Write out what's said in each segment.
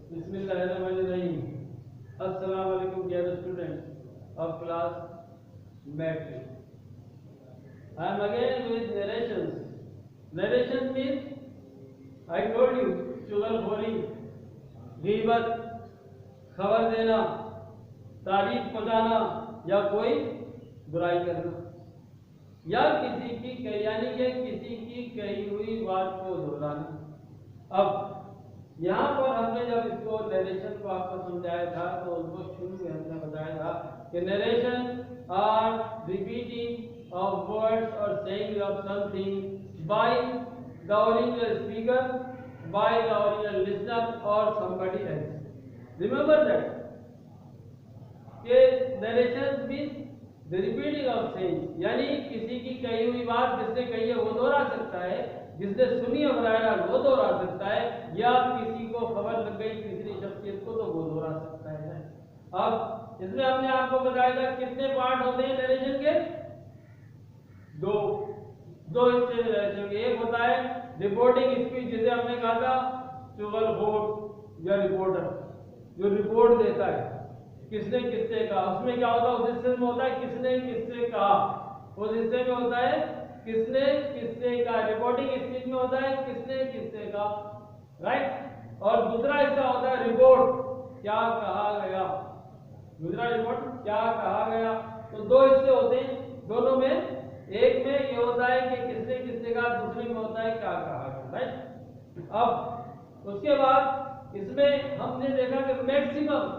बिस्मिल्लाहिर्रहमानिर्रहीम। अस्सलाम वालेकुम dear students of class Matric. I am again with narrations. Narration means I told you चुगलखोरी, गीबत, खबर देना, तारीफ पहुंचाना या कोई बुराई करना या किसी की यानी कि किसी की कही हुई बात को दोहराना। अब यहाँ पर हमने जब इसको नरेशन को आपको समझाया था तो उसको शुरू में हमने बताया था कि narration are repeating of words और saying of something by the original speaker, by the original listener और समबडी एल्स। रिमेंबर दैट कि narration means the repeating of saying, यानी किसी की कही हुई बात जिसने कही है वो दोहरा सकता है, जिसने सुनी है बराबर वो दोहरा सकता है, या किसी को खबर लग गई तीसरी शख्सियत को तो वो दोहरा सकता है। अब इसमें हमने आपको बताया था कितने पार्ट होते हैं नरेशन के, दो हिस्से नरेशन के। एक होता है रिपोर्टिंग स्पीच, जिसे हमने कहा था चुगलखोर या रिपोर्टर, जो रिपोर्ट देता है किसने किससे कहा। उसमें क्या होता है, उस हिस्से में होता है किसने किससे कहा, उस हिस्से में होता है किसने किससे कहा। रिपोर्टिंग स्पीच में होता है किसने किससे कहा, राइट। और दूसरा हिस्सा होता है रिपोर्ट, क्या कहा गया। दूसरा रिपोर्ट क्या कहा गया। तो दो हिस्से होते हैं दोनों में। एक में ये होता है कि किसने किससे कहा, दूसरे में होता है क्या कहा गया, राइट। अब उसके बाद इसमें हमने देखा कि मैक्सिमम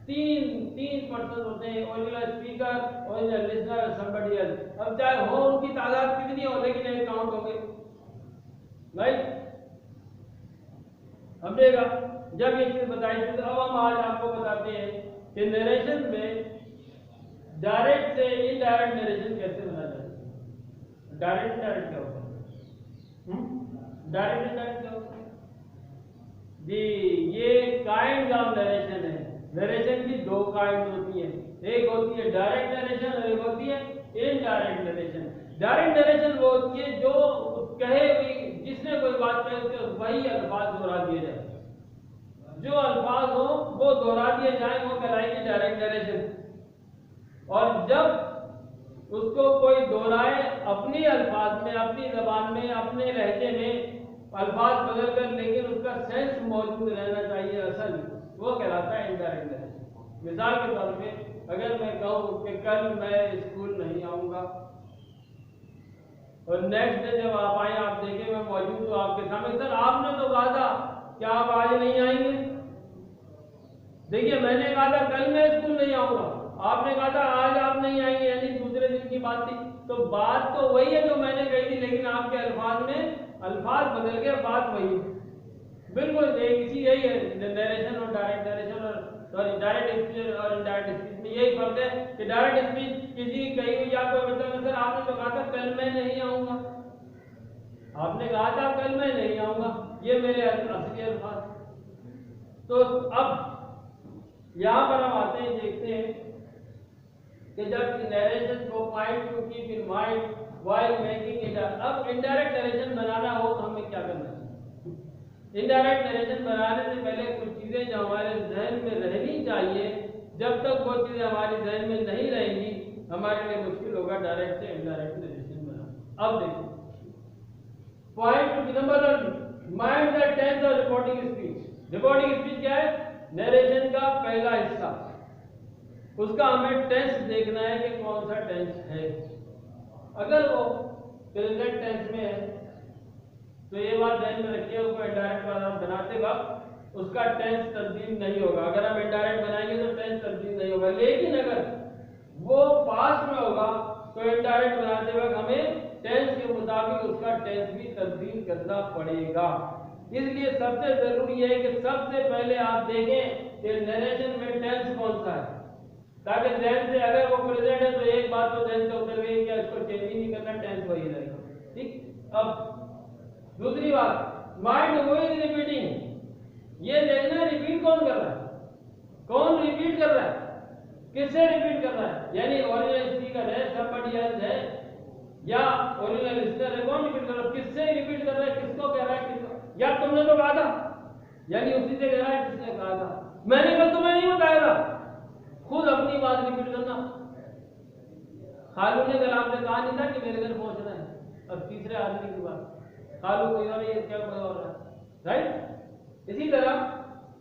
तीन पर्सन होते हैं, ओरिजिनल स्पीकर, ओरिजिनल लिसनर और समबडी एल्स। अब चाहे हो उनकी तादाद कितनी हो लेकिन एक काउंट होंगे, राइट। समझेगा जब ये चीज बताई थी। तो अब हम आज आपको बताते हैं कि नरेशन में डायरेक्ट से इनडायरेक्ट नरेशन कैसे बना जाए। डायरेक्ट इनडायरेक्ट क्या होता है, डायरेक्ट इनडायरेक्ट क्या होता है जी। ये काइंड ऑफ नरेशन है। नरेशन की दो काइंड होती है, एक होती है डायरेक्ट नरेशन और एक होती है इनडायरेक्ट नरेशन। डायरेक्ट नरेशन वो होती है जो कहे हुई, जिसने कोई बात कही उसके वही अल्फाज दोहरा दिए जाए, जो अल्फाज हो वो दोहरा दिए जाए, वो कहलाएगी डायरेक्ट नरेशन। और जब उसको कोई दोहराए अपनी अल्फाज में, अपनी जबान में, अपने लहजे में अल्फाज बदल कर, लेकिन उसका सेंस मौजूद रहना चाहिए असल, वो कहलाता है इनडायरेक्ट नरेशन। मिसाल के तौर पे अगर मैं कहूँ कि कल मैं स्कूल नहीं आऊँगा और नेक्स्ट डे जब आप आए आप देखें मैं मौजूद हूँ आपके सामने, सर आपने तो कहा था क्या आप आज नहीं आएंगे। देखिए मैंने कहा था कल मैं स्कूल नहीं आऊँगा, आपने कहा था आज आप नहीं आएंगे, यानी दूसरे दिन की बात थी। तो बात तो वही है जो मैंने कही थी, लेकिन आपके अल्फाज में अल्फाज बदल गए, बात वही है। बिल्कुल इसी यही है नरेशन और डायरेक्ट नरेशन और सॉरी डायरेक्ट स्पीच और इनडायरेक्ट स्पीच में यही फर्क है कि डायरेक्ट स्पीच किसी कही हुई या कोई मतलब सर आपने तो कहा था कल मैं नहीं आऊँगा, आपने कहा था कल मैं नहीं आऊँगा, ये मेरे असली अल्फाज। तो अब यहाँ पर हम आते हैं, देखते हैं कि जब नरेशन को point two keep in mind while making it. अब इनडायरेक्ट नरेशन बनाना हो तो हमें क्या करना चाहिए। इनडायरेक्ट नरेशन बनाने से पहले कुछ चीजें जो हमारे जहन में रहनी चाहिए, जब तक वो चीजें हमारे जहन में नहीं रहेंगी हमारे लिए मुश्किल होगा डायरेक्ट से इनडायरेक्ट नरेशन बनाना। अब देखिए point number 1, mind the tense of reporting speech. Reporting speech क्या है, नरेशन का पहला हिस्सा, उसका हमें टेंस देखना है कि कौन सा टेंस है। अगर वो प्रेजेंट टेंस में है तो ये बात ध्यान में रखिए, उसको इनडायरेक्ट बनाते वक्त उसका टेंस तब्दील नहीं होगा। अगर हम इनडायरेक्ट बनाएंगे तो टेंस तब्दील नहीं होगा, लेकिन अगर वो पास्ट में होगा तो इनडायरेक्ट बनाते वक्त हमें टेंस के मुताबिक उसका टेंस भी तब्दील करना पड़ेगा। इसलिए सबसे जरूरी है कि सबसे पहले आप देखें कि नरेशन में टेंस कौन सा है, ताकि टेंस से अगर वो प्रेजेंट है तो एक बात तो टेंस से उतर गई, क्या इसको चेंज ही नहीं करना, टेंस वही रहेगा, ठीक। अब दूसरी बात, माइंड हु इज रिपीटिंग, ये देखना रिपीट कौन कर रहा है, कौन रिपीट कर रहा है, किससे रिपीट कर रहा है, यानी ओरिजिनल स्पीकर है, समबडी एल्स है, या ओरिजिनल लिसनर है, कौन रिपीट कर रहा है, किससे रिपीट कर रहा है, किसको कह रहा है, किसको, या तुमने तो कहा था यानी उसी से कह रहा है जिसने कहा था। मैंने कल तुम्हें नहीं बताया था, खुद अपनी बात रिपीट करना। खालू ने कल आपने कहा नहीं था कि मेरे घर पहुंचना है, अब तीसरे आदमी की बात खालू कोई और, ये क्या हो रहा है, राइट। इसी तरह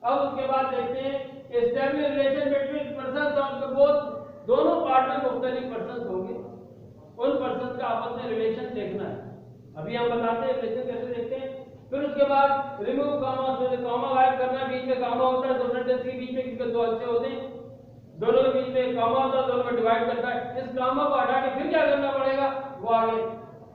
अब उसके बाद देखते हैं establish relation between persons of both, दोनों पार्टनर मुख्तलिफ पर्सन्स होंगे, उन पर्सन का आपस में रिलेशन देखना है। अभी हम बताते हैं रिलेशन कैसे देखते हैं। फिर उसके बाद रिमूव कॉमा, कॉमा गायब करना, बीच में कॉमा होता है, दो सेंटेंस के बीच में किसके दो अच्छे होते हैं, दोनों के बीच में कॉमा होता है, दोनों में डिवाइड करता है। इस कॉमा को हटा के फिर क्या करना पड़ेगा, वो आगे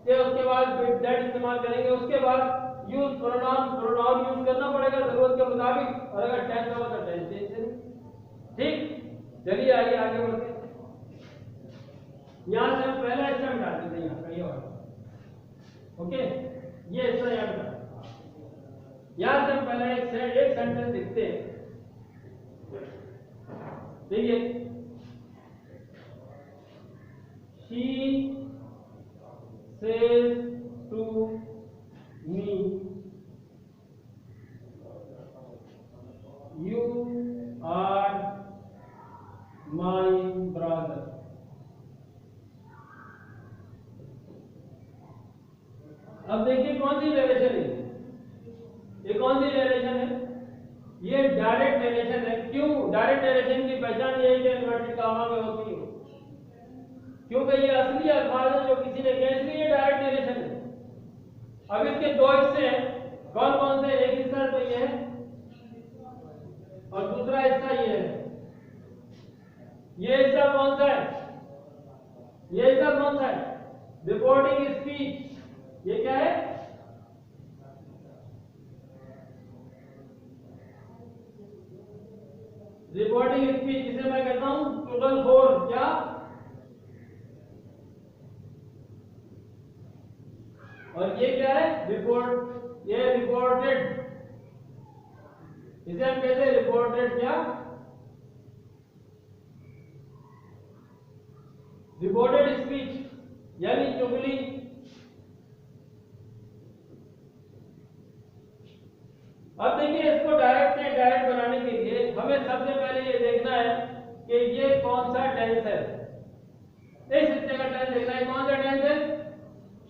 ये उसके बाद दैट इस्तेमाल करेंगे। उसके बाद यूज प्रोनाउन, प्रोनाउन यूज करना पड़ेगा जरूरत के मुताबिक, और अगर टेंस होगा तो टेंस चेंज करेंगे। ठीक, चलिए आइए आगे बढ़ते हैं। यहां से हम पहला हिस्सा मिटा देते हैं, यहां कहीं और, ओके, ये हिस्सा यहां मिटा। यहां से हम पहला एक सेंटेंस लिखते हैं, देखिए, she says to me, you are my brother. अब देखिए कौन सी रिलेशन है, ये कौन सी रिलेशन है, ये डायरेक्ट रिलेशन है। क्यों डायरेक्ट रिलेशन की पहचान ये है कि इन्वर्टेड कॉमा में होती है, क्योंकि ये असली अल्फाज है जो किसी ने कहे, इसलिए ये डायरेक्ट रिलेशन है। अब इसके दो हिस्से हैं, कौन कौन से, एक हिस्सा तो ये है और दूसरा हिस्सा ये है। ये हिस्सा कौन सा है, ये हिस्सा कौन सा है, रिपोर्टिंग स्पीच। ये क्या है, रिपोर्टिंग स्पीच, जिसे मैं कहता हूं टोटल 4, क्या, और ये क्या है, रिपोर्ट, ये रिपोर्टेड, इसे हम कहते हैं रिपोर्टेड, क्या, रिपोर्टेड स्पीच यानी चुगली। अब देखिए इसको डायरेक्ट से डायरेक्ट बनाने के लिए हमें सबसे पहले ये देखना है कि ये कौन सा टेंस है, इस हिस्से का टेंस देखना है, कौन सा टेंस है,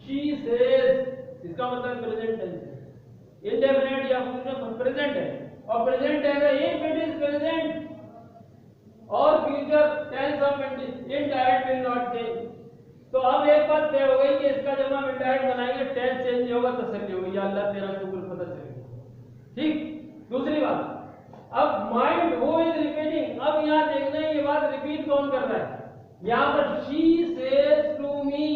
she says, इसका मतलब प्रेजेंट टेंस है, इंडेफिनिट या फ्यूचर प्रेजेंट है, और प्रेजेंट टेंस है इफ इट इज प्रेजेंट, और future tense of indirect will not change. तो अब एक बात तय हो गई कि इसका जब हम इनडायरेक्ट बनाएंगे टेंस चेंज नहीं होगा, तसल्ली होगी, या अल्लाह तेरा शुक्र, पता चलेगा। ठीक, दूसरी बात, अब माइंड वो इज रिपीटिंग, अब यहां देखना है ये बात रिपीट कौन कर रहा है, यहां पर she says to me,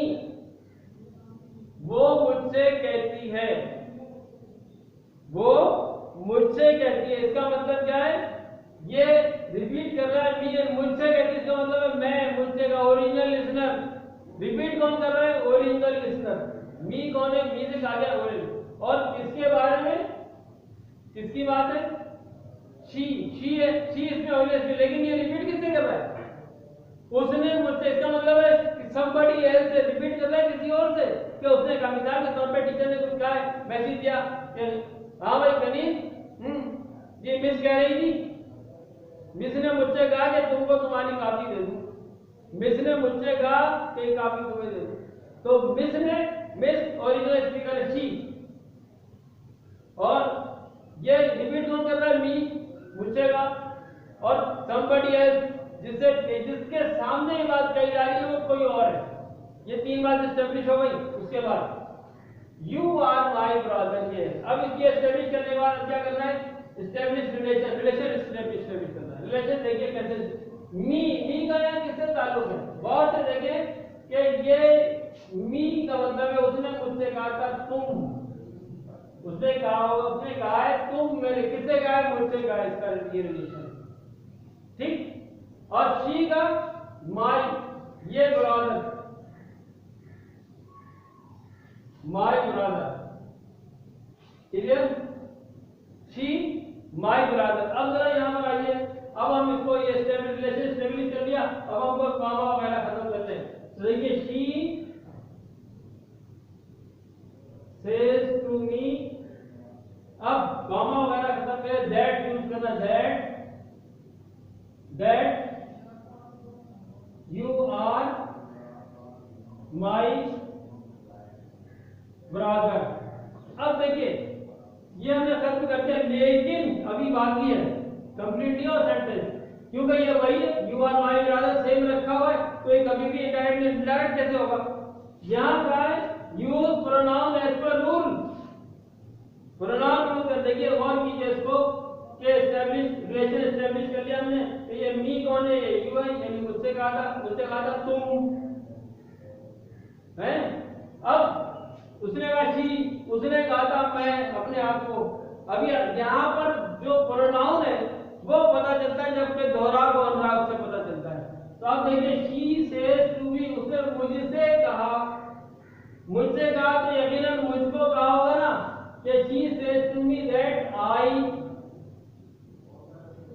वो मुझसे कहती है, वो मुझसे कहती है, इसका मतलब क्या है, ये रिपीट कर रहा है, मी मुझसे कहती है, इसका मतलब है मैं, मुझसे का ओरिजिनल लिसनर, रिपीट कौन कर रहा है, ओरिजिनल लिसनर, मी कौन है, मी से कहा गया ओरिजिनल, और किसके बारे में, किसकी बात है, she है, she इसमें ऑब्वियसली, लेकिन ये रिपीट किससे कर रहा है, उसने मुझसे, इसका मतलब है कि somebody else से रिपीट कर रहा है किसी और से, कि उसने कहा, मिसाल के तौर पे टीचर ने कुछ कहा है, मैसेज दिया, हाँ भाई कनीज, जी मिस कह रही थी, मिस ने मुझसे कहा कि तुमको तुम्हारी कॉपी दे दूं, मिस ने मुझसे कहा कि कॉपी तुम्हें दे दूं, तो मिस ने, मिस ओरिजिनल स्पीकर है she, और ये रिपीट कौन कर रहा है, मी, मुझसे का, और somebody else जिसके सामने ये बात कही जा रही है वो कोई और है। ये तीन बात एस्टेब्लिश हो गई। उसके बाद यू आर माई ब्रदर, ये अब इसकी एस्टेब्लिश करने के बाद क्या करना है, एस्टेब्लिश रिलेशन, रिलेशन एस्टेब्लिश करना है। रिलेशन देखिए कैसे, मी का यहाँ किससे ताल्लुक है, गौर से देखें कि ये मी का मतलब है उसने मुझसे कहा था तुम, उसने कहा है तुम मेरे, किससे कहा है, मुझसे कहा है, इसका ये रिलेशन, ठीक। और शी का माई, ये brother, my brother, clear, she my brother. अब जरा यहां पर आइए, अब हम इसको ये रिलेशन एस्टेब्लिश कर लिया, अब हम कॉमा वगैरह खत्म करते हैं। तो देखिए शी सेज टू मी, अब कॉमा वगैरह खत्म कर, you are my brother। अब देखिए ये हमने खत्म कर दिया, लेकिन अभी बाकी है कंप्लीट नहीं हुआ सेंटेंस, क्योंकि ये वही है you are my brother same रखा हुआ है, तो ये कभी भी इनडायरेक्ट इनडायरेक्ट कैसे होगा। यहाँ का है use pronoun as per rule, pronoun use कर देखिए और कीजिए इसको कि एस्टैब्लिश रिलेशन एस्टैब्लिश कर लिया हमने। तो ये मी कौन है, ये यू है, यानी मुझसे कहा था तुम है। अब उसने कहा शी, उसने कहा था मैं अपने आप को। अभी यहाँ पर जो प्रोनाउन है वो पता चलता है जबकि दोहराव और अनुराग से पता चलता है। तो आप देखिए शी सेज टू मी, उसने मुझसे कहा, मुझसे कहा तो यकीनन मुझको कहा होगा ना कि she says to me that I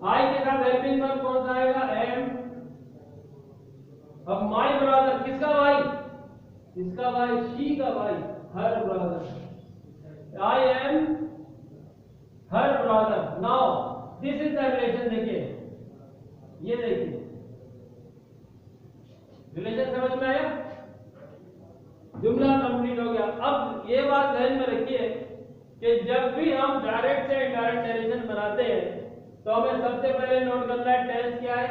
के साथ हेल्पिंग वर्ब कौन सा आएगा, एम। अब माय ब्रदर किसका भाई, किसका भाई, शी का भाई, her brother, I am her brother. Now this is the relation. देखिए ये देखिए रिलेशन समझ में आया, जुमला कंप्लीट हो गया। अब ये बात ध्यान में रखिए कि जब भी हम डायरेक्ट से इनडायरेक्ट नरेशन बनाते हैं तो हमें सबसे पहले नोट करना है टेंस क्या है,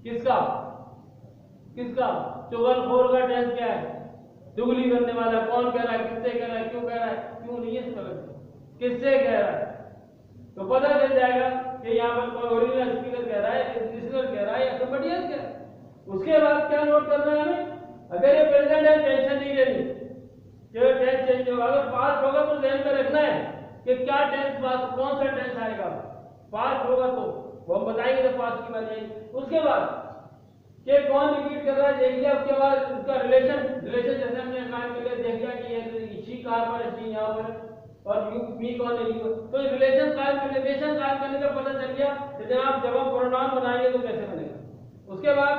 किसका किसका, चुगलखोर का टेंस क्या है, चुगली करने वाला कौन कह रहा है, किससे कह रहा है, क्यों कह रहा है, क्यों नहीं है इसमें, किससे कह रहा है, तो पता चल जाएगा कि यहाँ पर कोई ओरिजिनल स्पीकर कह रहा है, लिसनर कह रहा है या somebody else कह रहा है। उसके बाद क्या नोट करना है हमें, अगर ये प्रेजेंट है टेंशन नहीं लेनी कि टेंस चेंज होगा, अगर पास्ट होगा तो ध्यान में रखना है कि क्या टेंस पास्ट, कौन सा टेंस आएगा, पास्ट होगा तो वो हम बताएंगे जब पास्ट की बात आएगी। उसके बाद कि कौन रिपीट कर रहा है देख लिया, उसके बाद उसका रिलेशन जैसे हमने काम के लिए देख लिया कि ये शी कहां पर है, शी यहाँ पर, और यू मी कौन है, यू। तो रिलेशन कायम करने का पता चल गया कि जनाब जब हम प्रोनाउन बनाएंगे तो कैसे बनेगा। उसके बाद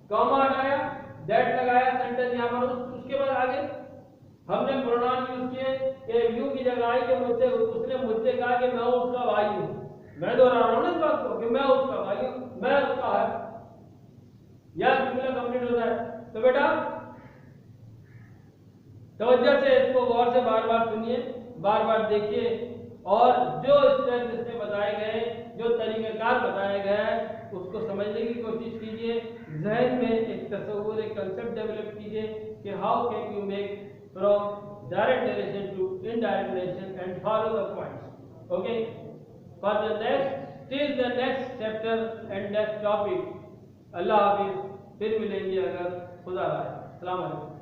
कॉमा हटाया, दैट लगाया सेंटेंस यहाँ पर, उसके बाद आगे हमने प्रोनाउन यूज किए कि यू की जगह आई कि मुझसे, उसने मुझसे कहा कि मैं उसका भाई हूँ, मैं दोहरा रहा हूँ ना इस बात को कि मैं उसका भाई हूँ, मैं उसका है, यह जुमला कंप्लीट होता है। तो बेटा तवज्जो से इसको गौर से बार बार सुनिए, बार बार देखिए, और जो स्टेप्स इसमें बताए गए, जो तरीक़ेकार बताए गए हैं उसको समझने की कोशिश कीजिए, जहन में एक तस्वुर, एक कंसेप्ट डेवलप कीजिए कि how can you make from direct narration to indirect narration and follow the points. Okay, for the next till the next chapter and next topic. अल्लाह हाफिज़, फिर मिलेंगे अगर खुदा रहा है। अस्सलाम वालेकुम।